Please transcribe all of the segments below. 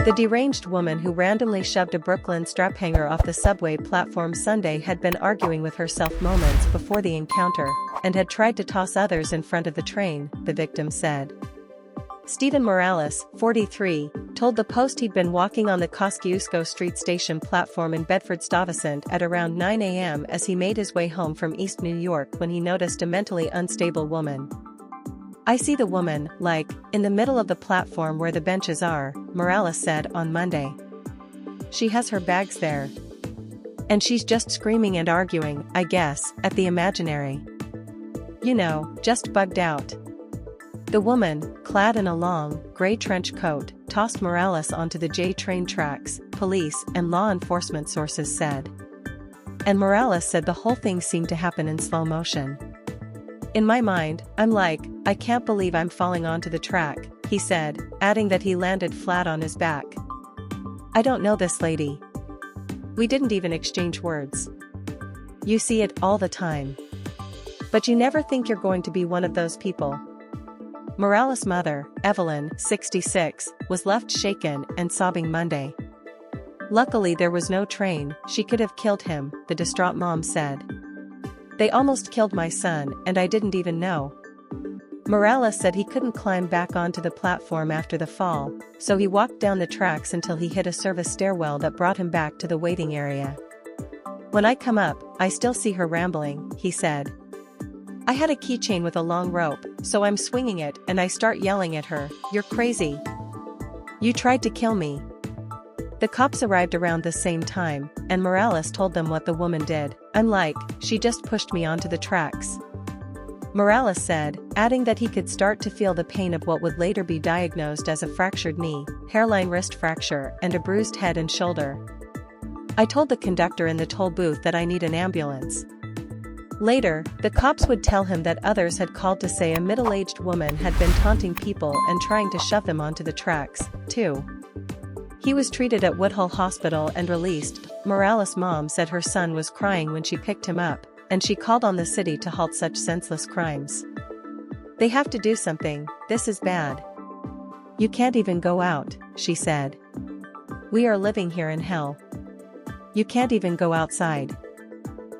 The deranged woman who randomly shoved a Brooklyn straphanger off the subway platform Sunday had been arguing with herself moments before the encounter, and had tried to toss others in front of the train, the victim said. Stephen Morales, 43, told the Post he'd been walking on the Kosciuszko Street station platform in Bedford-Stuyvesant at around 9 a.m. as he made his way home from East New York when he noticed a mentally unstable woman. "I see the woman, in the middle of the platform where the benches are," Morales said on Monday. "She has her bags there. And she's just screaming and arguing, I guess, at the imaginary. Just bugged out." The woman, clad in a long, gray trench coat, tossed Morales onto the J train tracks, police and law enforcement sources said. And Morales said the whole thing seemed to happen in slow motion. "In my mind, I'm like, I can't believe I'm falling onto the track," he said, adding that he landed flat on his back. "I don't know this lady. We didn't even exchange words. You see it all the time. But you never think you're going to be one of those people." Morales' mother, Evelyn, 66, was left shaken and sobbing Monday. "Luckily there was no train, she could have killed him," the distraught mom said. "They almost killed my son and I didn't even know." Morales said he couldn't climb back onto the platform after the fall, so he walked down the tracks until he hit a service stairwell that brought him back to the waiting area. "When I come up, I still see her rambling," he said. "I had a keychain with a long rope, so I'm swinging it and I start yelling at her, 'You're crazy. You tried to kill me.'" The cops arrived around the same time, and Morales told them what the woman did. "I'm like, she just pushed me onto the tracks," Morales said, adding that he could start to feel the pain of what would later be diagnosed as a fractured knee, hairline wrist fracture and a bruised head and shoulder. "I told the conductor in the toll booth that I need an ambulance." Later, the cops would tell him that others had called to say a middle-aged woman had been taunting people and trying to shove them onto the tracks, too. He was treated at Woodhull Hospital and released. Morales' mom said her son was crying when she picked him up, and she called on the city to halt such senseless crimes. "They have to do something, this is bad. You can't even go out," she said. "We are living here in hell. You can't even go outside.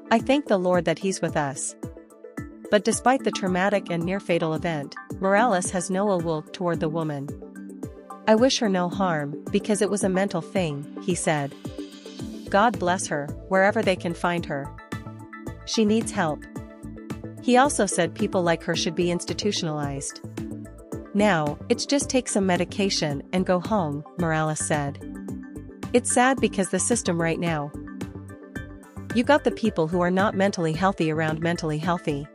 I thank the Lord that He's with us." But despite the traumatic and near-fatal event, Morales has no ill will toward the woman. "I wish her no harm, because it was a mental thing," he said. "God bless her, wherever they can find her. She needs help." He also said people like her should be institutionalized. "Now, it's just take some medication and go home," Morales said. "It's sad because the system right now. You got the people who are not mentally healthy around mentally healthy.